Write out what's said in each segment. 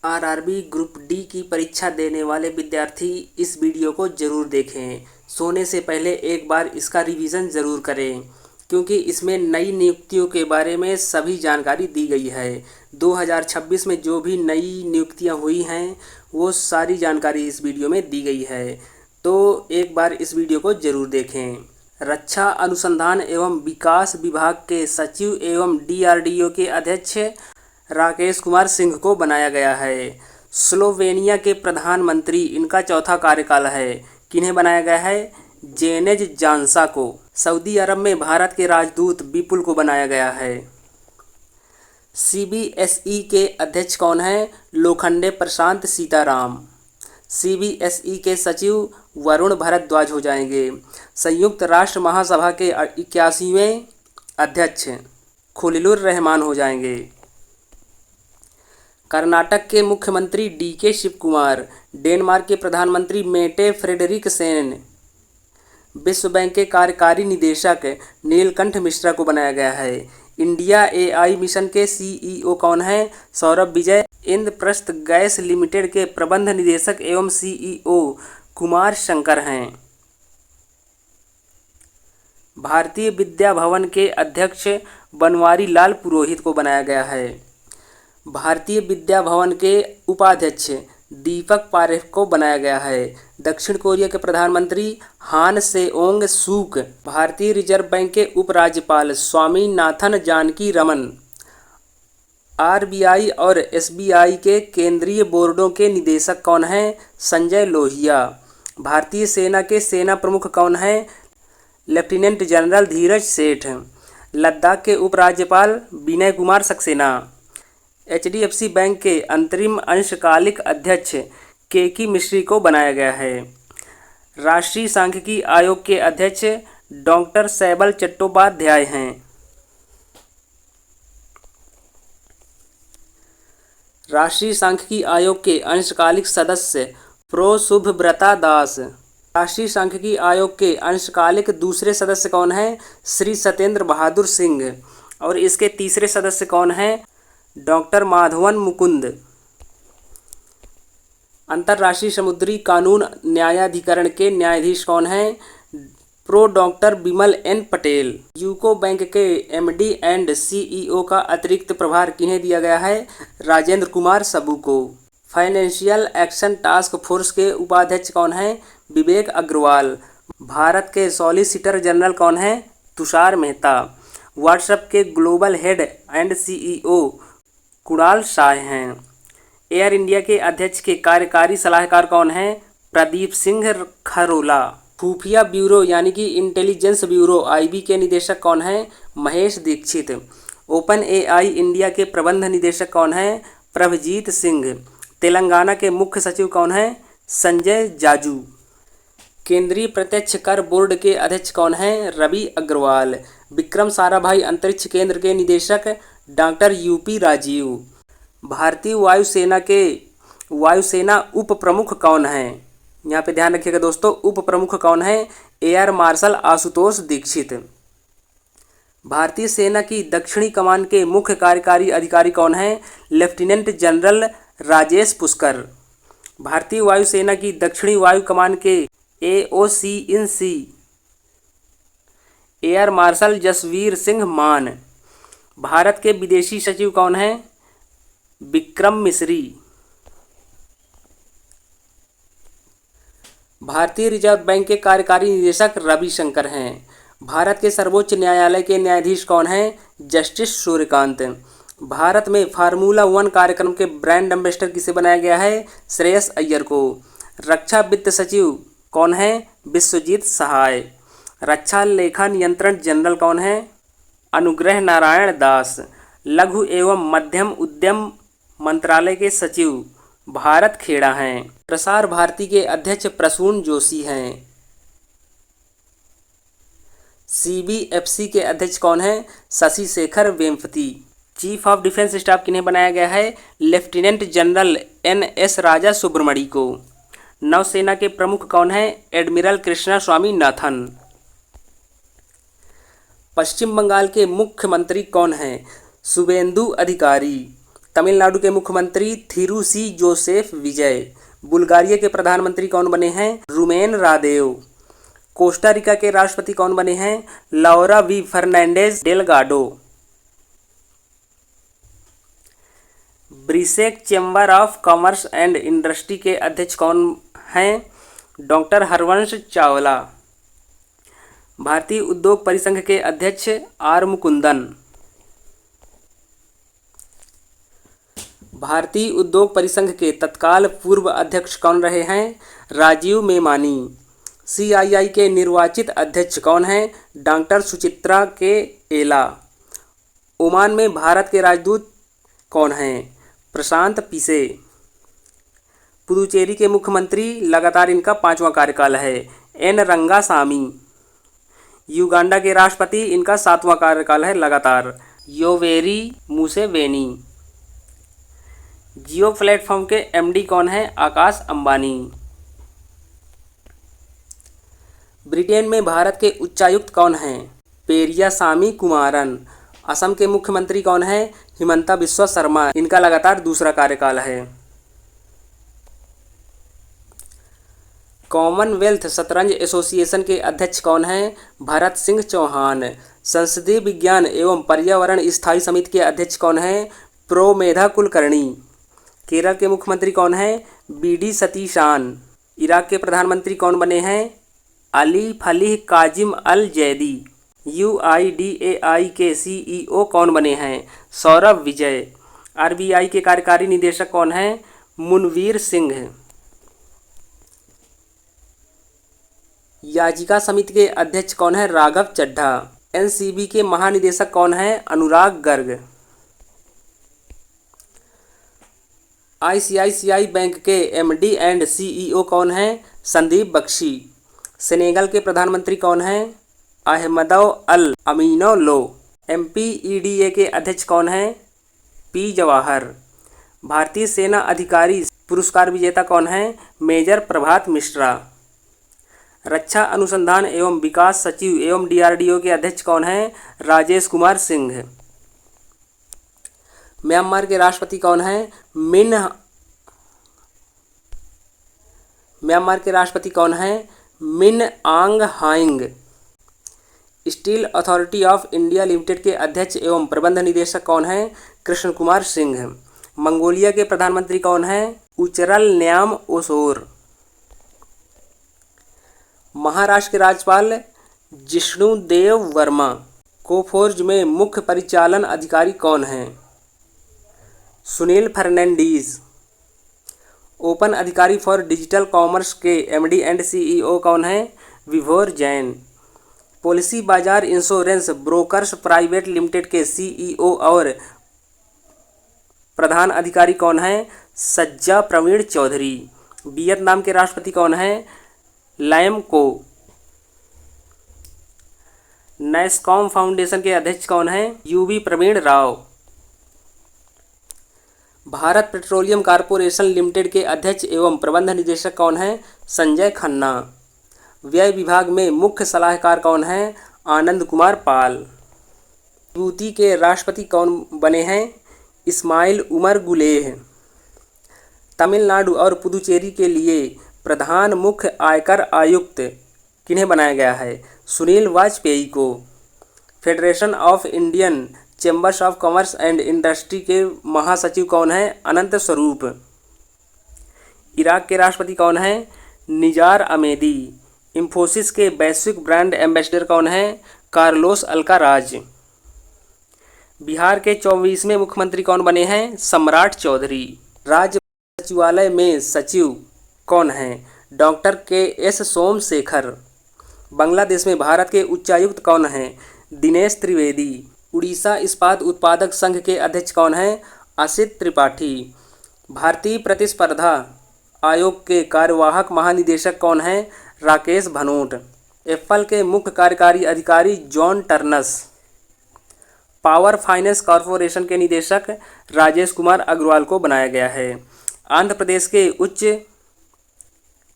RRB group D की परीक्षा देने वाले विद्यार्थी इस वीडियो को ज़रूर देखें। सोने से पहले एक बार इसका रिवीजन ज़रूर करें, क्योंकि इसमें नई नियुक्तियों के बारे में सभी जानकारी दी गई है। 2026 में जो भी नई नियुक्तियां हुई हैं वो सारी जानकारी इस वीडियो में दी गई है, तो एक बार इस वीडियो को ज़रूर देखें। रक्षा अनुसंधान एवं विकास विभाग के सचिव एवं डीआरडीओ के अध्यक्ष राकेश कुमार सिंह को बनाया गया है। स्लोवेनिया के प्रधानमंत्री इनका चौथा कार्यकाल है। किन्हें बनाया गया है? जेनेज जानसा को। सऊदी अरब में भारत के राजदूत विपुल को बनाया गया है। सीबीएसई के अध्यक्ष कौन है? लोखंडे प्रशांत सीताराम। सीबीएसई के सचिव वरुण भारद्वाज हो जाएंगे। संयुक्त राष्ट्र महासभा के 81वें अध्यक्ष खलीलुर रहमान हो जाएंगे। कर्नाटक के मुख्यमंत्री डीके शिव कुमार, डेनमार्क के प्रधानमंत्री मेटे फ्रेडरिकसेन, विश्व बैंक के कार्यकारी निदेशक नीलकंठ मिश्रा को बनाया गया है। इंडिया एआई मिशन के सीईओ कौन है? सौरभ विजय। इंद्रप्रस्थ गैस लिमिटेड के प्रबंध निदेशक एवं सीईओ कुमार शंकर हैं। भारतीय विद्या भवन के अध्यक्ष बनवारी लाल पुरोहित को बनाया गया है। भारतीय विद्या भवन के उपाध्यक्ष दीपक पारेख को बनाया गया है। दक्षिण कोरिया के प्रधानमंत्री हान सेओंग सूक, भारतीय रिजर्व बैंक के उपराज्यपाल स्वामीनाथन जानकी रमन, आरबीआई और एसबीआई के केंद्रीय बोर्डों के निदेशक कौन हैं? संजय लोहिया। भारतीय सेना के सेना प्रमुख कौन हैं? लेफ्टिनेंट जनरल धीरज सेठ। लद्दाख के उपराज्यपाल विनय कुमार सक्सेना। एचडीएफसी बैंक के अंतरिम अंशकालिक अध्यक्ष केकी मिश्री को बनाया गया है। राष्ट्रीय सांख्यिकी आयोग के अध्यक्ष डॉक्टर सैबल चट्टोपाध्याय हैं। राष्ट्रीय सांख्यिकी आयोग के अंशकालिक सदस्य प्रो शुभव्रता दास। राष्ट्रीय सांख्यिकी आयोग के अंशकालिक दूसरे सदस्य कौन हैं? श्री सत्येंद्र बहादुर सिंह। और इसके तीसरे सदस्य कौन हैं? डॉक्टर माधवन मुकुंद। अंतर्राष्ट्रीय समुद्री कानून न्यायाधिकरण के न्यायाधीश कौन हैं? Pro doctor Bimal N Patel. UCO bank के एमडी एंड सीईओ का अतिरिक्त प्रभार किन्हें दिया गया है? राजेंद्र कुमार सबू को। फाइनेंशियल एक्शन टास्क फोर्स के उपाध्यक्ष कौन हैं? विवेक अग्रवाल। भारत के सॉलिसिटर जनरल कौन हैं? तुषार मेहता। व्हाट्सएप के global head and CEO Kunal Shah हैं। एयर इंडिया के अध्यक्ष के कार्यकारी सलाहकार कौन हैं? प्रदीप सिंह खरोला। खुफिया ब्यूरो यानी कि इंटेलिजेंस ब्यूरो आईबी के निदेशक कौन हैं? Mahesh Dikshit. Open AI India के प्रबंध निदेशक कौन हैं? प्रभजीत सिंह। तेलंगाना के मुख्य सचिव कौन हैं? संजय जाजू। केंद्रीय प्रत्यक्ष कर बोर्ड के अध्यक्ष कौन हैं? रवि अग्रवाल। विक्रम साराभाई अंतरिक्ष केंद्र के निदेशक डॉक्टर यूपी राजीव। भारतीय वायुसेना के वायुसेना उप प्रमुख कौन हैं? यहाँ पे ध्यान रखिएगा दोस्तों, उप प्रमुख कौन है? Air marshal Ashutosh Dikshit. भारतीय सेना की दक्षिणी कमान के मुख्य कार्यकारी अधिकारी कौन हैं? Lieutenant general Rajesh Pushkar. भारतीय वायुसेना की दक्षिणी वायु कमान के AOC in C air marshal Jasvir Singh मान। भारत के विदेशी सचिव कौन हैं? विक्रम मिश्री। भारतीय रिजर्व बैंक के कार्यकारी निदेशक रविशंकर हैं। भारत के सर्वोच्च न्यायालय के न्यायाधीश कौन हैं? जस्टिस सूर्यकांत। भारत में फार्मूला 1 कार्यक्रम के ब्रांड एम्बेसडर किसे बनाया गया है? श्रेयस अय्यर को। रक्षा वित्त सचिव कौन है? विश्वजीत सहाय। रक्षा लेखा नियंत्रण जनरल कौन है? अनुग्रह नारायण दास। लघु एवं मध्यम उद्यम मंत्रालय के सचिव भारत खेड़ा हैं। प्रसार भारती के अध्यक्ष प्रसून जोशी हैं। सीबीएफसी के अध्यक्ष कौन हैं? Shashi Shekhar Vempati. Chief of defence staff किन्हें बनाया गया है? लेफ्टिनेंट जनरल एनएस राजा सुब्रमणी को। नौसेना के प्रमुख कौन हैं? एडमिरल कृष्णा स्वामीनाथन। पश्चिम बंगाल के मुख्यमंत्री कौन हैं? शुभेंदु अधिकारी। तमिलनाडु के मुख्यमंत्री थिरू सी जोसेफ विजय। बुल्गारिया के प्रधानमंत्री कौन बने हैं? रुमेन रादेव। कोस्टा रिका के राष्ट्रपति कौन बने हैं? Laura V Fernandez Delgado. BRICS chamber of commerce and industry के अध्यक्ष कौन हैं? डॉक्टर हरवंश चावला। भारतीय उद्योग परिसंघ के अध्यक्ष आर मुकुंदन। भारतीय उद्योग परिसंघ के तत्काल पूर्व अध्यक्ष कौन रहे हैं? राजीव मेमानी। CII के निर्वाचित अध्यक्ष कौन हैं? डॉक्टर सुचित्रा के एला। ओमान में भारत के राजदूत कौन हैं? प्रशांत पिसे। पुदुचेरी के मुख्यमंत्री लगातार इनका 5वां कार्यकाल है, एन रंगासामी। युगांडा के राष्ट्रपति इनका 7वां कार्यकाल है लगातार, योवेरी मुसेवेनी। जियो प्लेटफॉर्म के MD कौन हैं? आकाश अंबानी। ब्रिटेन में भारत के उच्चायुक्त कौन हैं? पेरियासामी कुमारन। असम के मुख्यमंत्री कौन हैं? हिमंता बिस्वा शर्मा। इनका लगातार दूसरा कार्यकाल है। कॉमनवेल्थ शतरंज एसोसिएशन के अध्यक्ष कौन हैं? भरत सिंह चौहान। संसदीय विज्ञान एवं पर्यावरण स्थायी समिति के अध्यक्ष कौन हैं? प्रो मेधा कुलकर्णी। केरल के मुख्यमंत्री कौन हैं? BD सतीशान। इराक के प्रधानमंत्री कौन बने हैं? अली फलीह काजिम अल जैदी। UIDAI के CEO कौन बने हैं? सौरभ विजय। RBI के कार्यकारी निदेशक कौन हैं? मुनवीर सिंह। याचिका समिति के अध्यक्ष कौन है? राघव चड्ढा। NCB के महानिदेशक कौन हैं? अनुराग गर्ग। ICICI बैंक के MD एंड CEO कौन हैं? संदीप बख्शी। सेनेगल के प्रधानमंत्री कौन हैं? अहमदो अल अमीनो लो। MPEDA के अध्यक्ष कौन हैं? P जवाहर। भारतीय सेना अधिकारी पुरस्कार विजेता कौन हैं? मेजर प्रभात मिश्रा। रक्षा अनुसंधान एवं विकास सचिव एवं DRDO के अध्यक्ष कौन हैं? राजेश कुमार सिंह। म्यांमार के राष्ट्रपति कौन हैं? म्यांमार के राष्ट्रपति कौन हैं? Min Aung Hlaing. Steel authority of India limited के अध्यक्ष एवं प्रबंध निदेशक कौन हैं? कृष्ण कुमार सिंह। मंगोलिया के प्रधानमंत्री कौन हैं? उचरल न्याम ओसोर। महाराष्ट्र के राज्यपाल जिष्णुदेव वर्मा। कोफोर्ज में मुख्य परिचालन अधिकारी कौन हैं? सुनील फर्नांडीज। ओपन अधिकारी फॉर डिजिटल कॉमर्स के MD एंड CEO कौन हैं? विभोर जैन। पॉलिसी बाजार इंश्योरेंस ब्रोकर्स प्राइवेट लिमिटेड के CEO और प्रधान अधिकारी कौन हैं? सज्जा प्रवीण चौधरी। वियतनाम के राष्ट्रपति कौन हैं? लैम को। नैस्कॉम फाउंडेशन के अध्यक्ष कौन हैं? UV Praveen Rao. Bharat petroleum corporation limited के अध्यक्ष एवं प्रबंध निदेशक कौन हैं? संजय खन्ना। व्यय विभाग में मुख्य सलाहकार कौन हैं? आनंद कुमार पाल। जिबूती के राष्ट्रपति कौन बने हैं? इस्माइल उमर गुलेह। तमिलनाडु और पुदुचेरी के लिए प्रधान मुख्य आयकर आयुक्त किन्हें बनाया गया है? सुनील वाजपेयी को। Federation of Indian chambers of commerce and industry के महासचिव कौन हैं? अनंत स्वरूप। इराक के राष्ट्रपति कौन हैं? निजार अमेदी। इंफोसिस के वैश्विक ब्रांड एम्बेसडर कौन हैं? Carlos Alcaraz. बिहार के 24वें मुख्यमंत्री कौन बने हैं? सम्राट चौधरी। राज्य सचिवालय में सचिव कौन हैं? Doctor KS Somashekar. बांग्लादेश में भारत के उच्चायुक्त कौन हैं? दिनेश त्रिवेदी। उड़ीसा इस्पात उत्पादक संघ के अध्यक्ष कौन हैं? असित त्रिपाठी। भारतीय प्रतिस्पर्धा आयोग के कार्यवाहक महानिदेशक कौन हैं? राकेश भनोट। एप्पल के मुख्य कार्यकारी अधिकारी John turns. Power finance corporation के निदेशक राजेश कुमार अग्रवाल को बनाया गया है। आंध्र प्रदेश के उच्च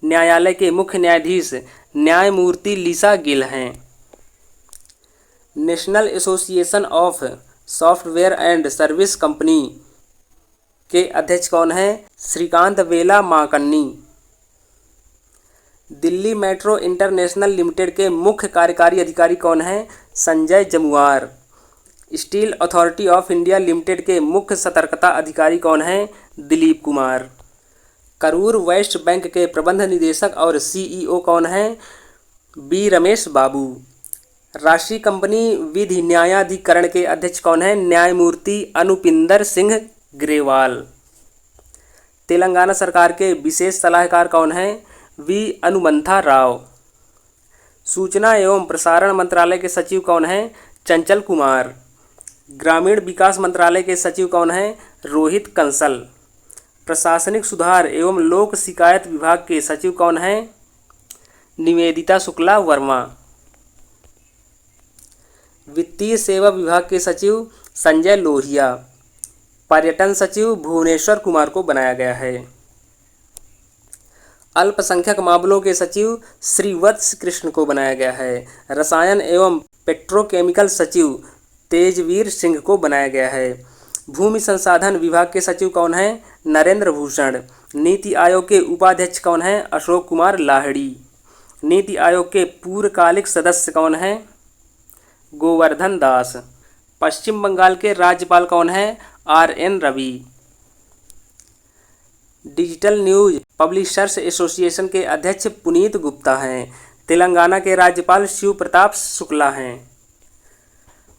न्यायालय के मुख्य न्यायाधीश न्यायमूर्ति लिसा गिल हैं। National association of software and service company के अध्यक्ष कौन हैं? श्रीकांत वेला माकन्नी। दिल्ली मेट्रो इंटरनेशनल लिमिटेड के मुख्य कार्यकारी अधिकारी कौन हैं? Sanjay Jamuar. Steel authority of India limited के मुख्य सतर्कता अधिकारी कौन हैं? दिलीप कुमार। करूर वेस्ट बैंक के प्रबंध निदेशक और सीईओ कौन हैं? बी रमेश बाबू। राष्ट्रीय कंपनी विधि न्यायाधिकरण के अध्यक्ष कौन हैं? न्यायमूर्ति अनुपिंदर सिंह ग्रेवाल। तेलंगाना सरकार के विशेष सलाहकार कौन हैं? वी अनुमंथा राव। सूचना एवं प्रसारण मंत्रालय के सचिव कौन हैं? चंचल कुमार। ग्रामीण विकास मंत्रालय के सचिव कौन हैं? रोहित कंसल। प्रशासनिक सुधार एवं लोक शिकायत विभाग के सचिव कौन हैं? निवेदिता शुक्ला वर्मा। वित्तीय सेवा विभाग के सचिव संजय लोहिया। पर्यटन सचिव भुवनेश्वर कुमार को बनाया गया है। अल्पसंख्यक मामलों के सचिव श्रीवत्स कृष्ण को बनाया गया है। रसायन एवं पेट्रोकेमिकल सचिव तेजवीर सिंह को बनाया गया है। भूमि संसाधन विभाग के सचिव कौन हैं? नरेंद्र भूषण। नीति आयोग के उपाध्यक्ष कौन हैं? अशोक कुमार लाहिड़ी। नीति आयोग के पूर्वकालिक सदस्य कौन हैं? गोवर्धन दास। पश्चिम बंगाल के राज्यपाल कौन हैं? RN Ravi. Digital news publishers association के अध्यक्ष पुनीत गुप्ता हैं। तेलंगाना के राज्यपाल शिव प्रताप शुक्ला हैं।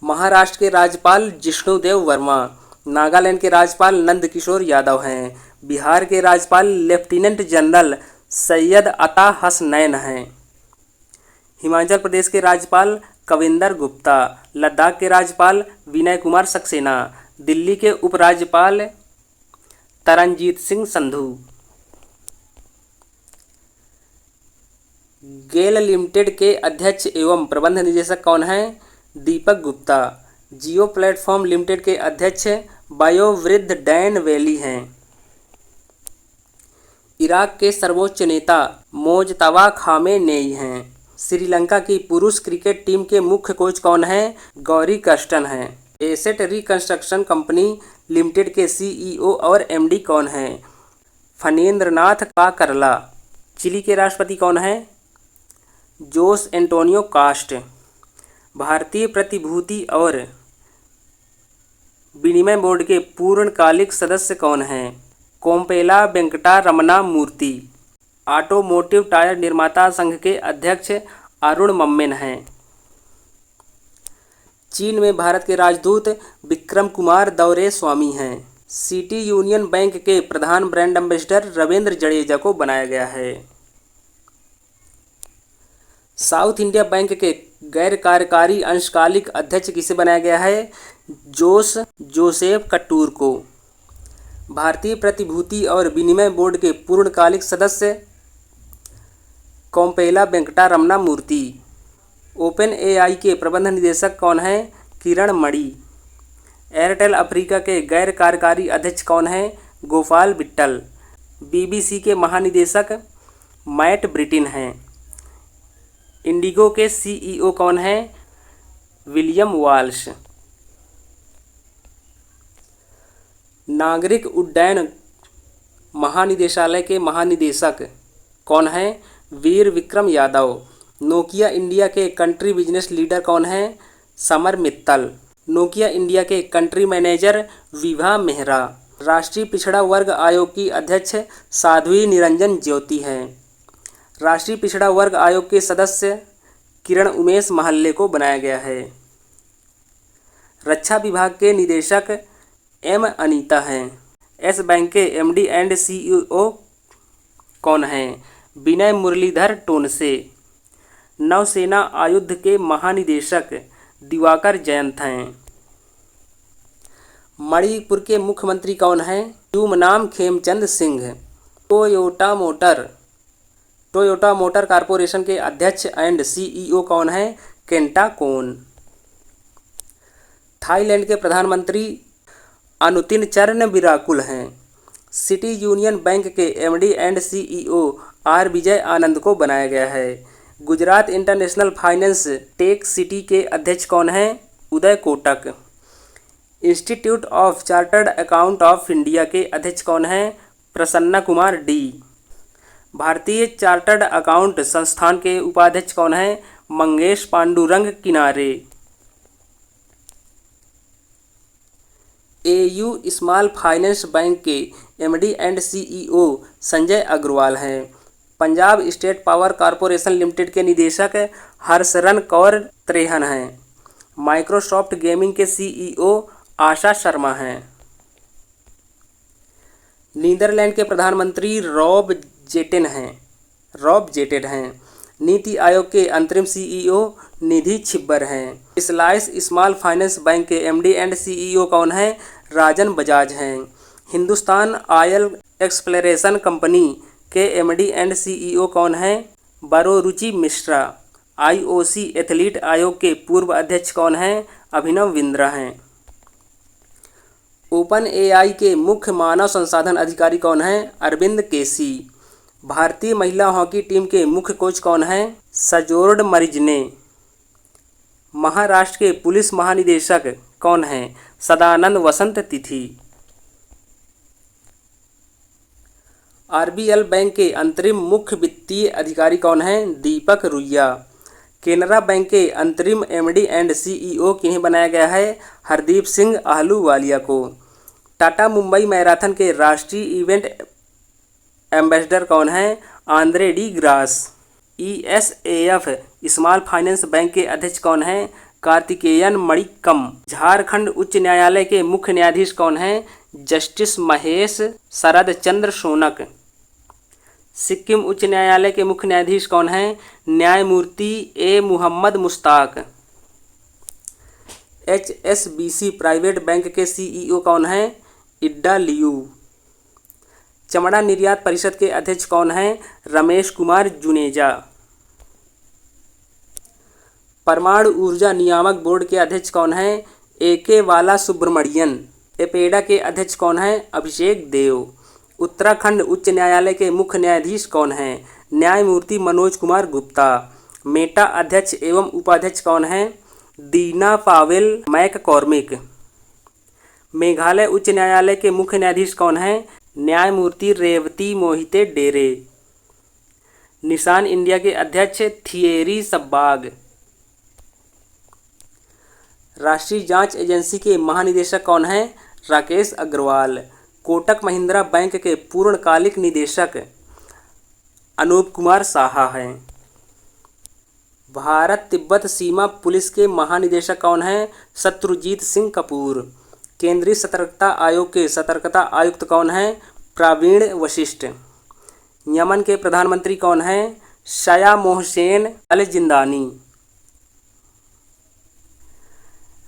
महाराष्ट्र के राज्यपाल जिष्णुदेव वर्मा। नागालैंड के राज्यपाल नंदकिशोर यादव हैं। बिहार के राज्यपाल लेफ्टिनेंट जनरल सैयद अता हसनैन हैं। हिमाचल प्रदेश के राज्यपाल कविंदर गुप्ता। लद्दाख के राज्यपाल विनय कुमार सक्सेना। दिल्ली के उपराज्यपाल तरनजीत सिंह संधू। गेल लिमिटेड के अध्यक्ष एवं प्रबंध निदेशक कौन हैं? दीपक गुप्ता। जियो प्लेटफॉर्म लिमिटेड के अध्यक्ष बायोवृद्ध डैन वैली हैं। इराक के सर्वोच्च नेता मोजतबा खामेनेई हैं। श्रीलंका की पुरुष क्रिकेट टीम के मुख्य कोच कौन हैं? गौरी कस्टन हैं। एसेट रिकंस्ट्रक्शन कंपनी लिमिटेड के सीईओ और एमडी कौन हैं? फणींद्रनाथ काकरला। चिली के राष्ट्रपति कौन हैं? Jose Antonio cast. भारतीय प्रतिभूति और विनिमय बोर्ड के पूर्णकालिक सदस्य कौन हैं? कोम्पेला वेंकटा रमना मूर्ति। ऑटोमोटिव टायर निर्माता संघ के अध्यक्ष अरुण मम्मेन हैं। चीन में भारत के राजदूत विक्रम कुमार दौरे स्वामी हैं। सिटी यूनियन बैंक के प्रधान ब्रांड एम्बेसडर रविंद्र जडेजा को बनाया गया है। साउथ इंडिया बैंक के गैर कार्यकारी अंशकालिक अध्यक्ष किसे बनाया गया है? जोसेफ कट्टूर को। भारतीय प्रतिभूति और विनिमय बोर्ड के पूर्णकालिक सदस्य कोम्पेला वेंकटा रमना मूर्ति। ओपन एआई के प्रबंध निदेशक कौन हैं? किरण मणि। एयरटेल अफ्रीका के गैर कार्यकारी अध्यक्ष कौन हैं? गोपाल बिट्टल। बीबीसी के महानिदेशक मैट ब्रिटिन हैं। इंडिगो के सीईओ कौन हैं? William Walsh. नागरिक उड्डयन महानिदेशालय के महानिदेशक कौन हैं? वीर विक्रम यादव। नोकिया इंडिया के कंट्री बिजनेस लीडर कौन हैं? समर मित्तल। नोकिया इंडिया के कंट्री मैनेजर विभा मेहरा। राष्ट्रीय पिछड़ा वर्ग आयोग की अध्यक्ष साध्वी निरंजन ज्योति हैं। राष्ट्रीय पिछड़ा वर्ग आयोग के सदस्य किरण उमेश महल्ले को बनाया गया है। रक्षा विभाग के निदेशक एम अनीता हैं। एस बैंक के एमडी एंड सीईओ कौन हैं? विनय मुरलीधर टोनसे। नौसेना आयुध के महानिदेशक दिवाकर जयंत हैं। मणिपुर के मुख्यमंत्री कौन हैं? Yumnam Khemchand Singh. Toyota motor corporation के अध्यक्ष एंड सीईओ कौन हैं? केंटा कोन। थाईलैंड के प्रधानमंत्री अनुतिन चरण विराकुल हैं। सिटी यूनियन बैंक के MD and CEO R Vijay Anand को बनाया गया है। Gujarat international finance tech city के अध्यक्ष कौन हैं? Uday Kotak. Institute of chartered account of India के अध्यक्ष कौन हैं? प्रसन्ना कुमार डी। भारतीय चार्टर्ड अकाउंट संस्थान के उपाध्यक्ष कौन हैं? Mangesh Pandurang Kinare. AU small finance bank के MD and CEO Sanjay Agrawal हैं। Punjab state power corporation limited के निदेशक हर्षरन कौर त्रेहन हैं। माइक्रोसॉफ्ट गेमिंग के सीईओ आशा शर्मा हैं। नीदरलैंड के प्रधानमंत्री रॉब जेटेन हैं। नीति आयोग के अंतरिम सीईओ निधि छिब्बर हैं। स्लाइस स्मॉल फाइनेंस बैंक के एमडी एंड सीईओ कौन हैं? राजन बजाज हैं। हिंदुस्तान ऑयल एक्सप्लोरेशन कंपनी के एमडी एंड सीईओ कौन हैं? बरोरुचि मिश्रा। आईओसी एथलीट आयोग के पूर्व अध्यक्ष कौन हैं? अभिनव बिंद्रा हैं। ओपन एआई के मुख्य मानव संसाधन अधिकारी कौन हैं? अरविंद केसी। भारतीय महिला हॉकी टीम के मुख्य कोच कौन हैं? सजोर्ड मरिजने। महाराष्ट्र के पुलिस महानिदेशक कौन हैं? सदानंद वसंत तिथि। आरबीएल बैंक के अंतरिम मुख्य वित्तीय अधिकारी कौन हैं? दीपक रुइया। केनरा बैंक के अंतरिम एमडी एंड सीईओ किन्हें बनाया गया है? हरदीप सिंह आहलूवालिया को। टाटा मुंबई मैराथन के राष्ट्रीय इवेंट एम्बेसडर कौन हैं? Andre D grass. ESAF small finance bank के अध्यक्ष कौन हैं? कार्तिकेयन मणिक्कम। झारखंड उच्च न्यायालय के मुख्य न्यायाधीश कौन हैं? जस्टिस महेश शरद चंद्र सोनक। सिक्किम उच्च न्यायालय के मुख्य न्यायाधीश कौन हैं? न्यायमूर्ति A Muhammad Mushtaq. HSBC private bank के सीईओ कौन हैं? Ida Liu. चमड़ा निर्यात परिषद के अध्यक्ष कौन हैं? रमेश कुमार जुनेजा। परमाणु ऊर्जा नियामक बोर्ड के अध्यक्ष कौन हैं? एके बाला सुब्रमणियन। एपेडा के अध्यक्ष कौन हैं? अभिषेक देव। उत्तराखंड उच्च न्यायालय के मुख्य न्यायाधीश कौन हैं? न्यायमूर्ति मनोज कुमार गुप्ता। मेटा अध्यक्ष एवं उपाध्यक्ष कौन हैं? दीना पावेल मैककॉर्मिक। मेघालय उच्च न्यायालय के मुख्य न्यायाधीश कौन हैं? न्यायमूर्ति रेवती मोहिते डेरे। निशान इंडिया के अध्यक्ष थिएरी सब्बाग। राष्ट्रीय जांच एजेंसी के महानिदेशक कौन हैं? राकेश अग्रवाल। कोटक महिंद्रा बैंक के पूर्णकालिक निदेशक अनूप कुमार साहा हैं। भारत तिब्बत सीमा पुलिस के महानिदेशक कौन हैं? शत्रुजीत सिंह कपूर। केंद्रीय सतर्कता आयोग के सतर्कता आयुक्त कौन हैं? प्रवीण वशिष्ठ। यमन के प्रधानमंत्री कौन हैं? शाया मोहसेन अल जिंदानी।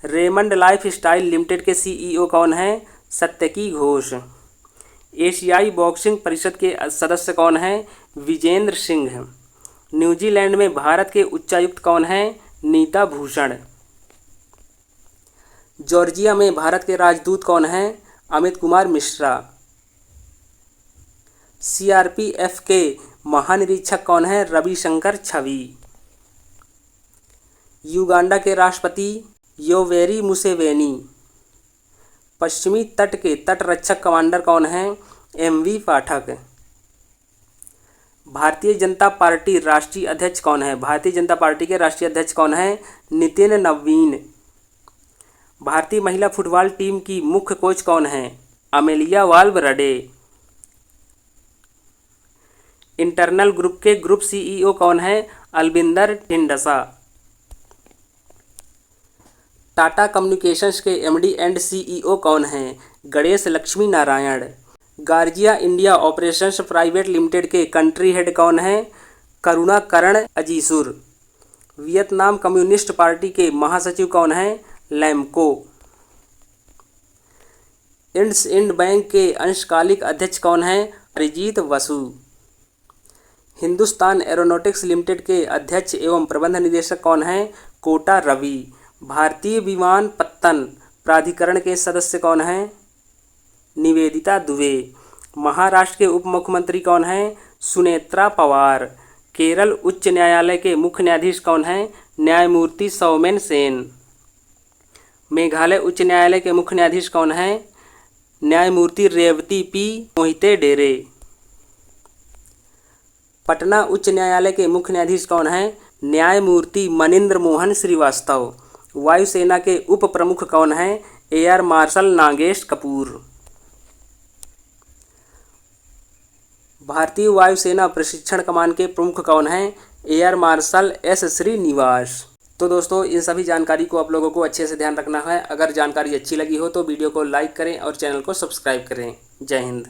रेमंड लाइफ स्टाइल लिमिटेड के सीईओ कौन हैं? सत्यकी घोष। एशियाई बॉक्सिंग परिषद के सदस्य कौन हैं? विजेंद्र सिंह। न्यूजीलैंड में भारत के उच्चायुक्त कौन हैं? नीता भूषण। जॉर्जिया में भारत के राजदूत कौन हैं? अमित कुमार मिश्रा। सीआरपीएफ के महानिरीक्षक कौन हैं? रविशंकर छवि। युगांडा के राष्ट्रपति योवेरी मुसेवेनी। पश्चिमी तट के तटरक्षक कमांडर कौन हैं? एमवी पाठक। भारतीय जनता पार्टी राष्ट्रीय अध्यक्ष कौन है? भारतीय जनता पार्टी के राष्ट्रीय अध्यक्ष कौन हैं? नितिन नवीन। भारतीय महिला फुटबॉल टीम की मुख्य कोच कौन हैं? Amelia Valverde. इंटरनल ग्रुप के ग्रुप सीईओ कौन है? अलबिंदर ढिंडसा। टाटा कम्युनिकेशंस के एमडी एंड सीईओ कौन हैं? गणेश लक्ष्मी नारायण। गार्जिया इंडिया ऑपरेशंस प्राइवेट लिमिटेड के कंट्री हेड कौन हैं? Karunakaran Ajisur. Vietnam communist party के महासचिव कौन हैं? लैम्को। इंडसइंड बैंक के अंशकालिक अध्यक्ष कौन हैं? अरिजीत बसु। हिंदुस्तान एरोनॉटिक्स लिमिटेड के अध्यक्ष एवं प्रबंध निदेशक कौन हैं? कोटा रवि। भारतीय विमानपत्तन प्राधिकरण के सदस्य कौन हैं? निवेदिता दुबे। महाराष्ट्र के उप मुख्यमंत्री कौन हैं? सुनेत्रा पवार। केरल उच्च न्यायालय के मुख्य न्यायाधीश कौन हैं? न्यायमूर्ति सौमेन सेन। मेघालय उच्च न्यायालय के मुख्य न्यायाधीश कौन हैं? न्यायमूर्ति रेवती पी मोहिते डेरे। पटना उच्च न्यायालय के मुख्य न्यायाधीश कौन हैं? न्यायमूर्ति मनिंद्र मोहन श्रीवास्तव। वायुसेना के उप प्रमुख कौन हैं? Air marshal Nagesh Kapoor. भारतीय वायुसेना प्रशिक्षण कमान के प्रमुख कौन हैं? Air marshal S Srinivas. तो दोस्तों, इन सभी जानकारी को आप लोगों को अच्छे से ध्यान रखना है। अगर जानकारी अच्छी लगी हो तो वीडियो को लाइक करें और चैनल को सब्सक्राइब करें। जय हिंद।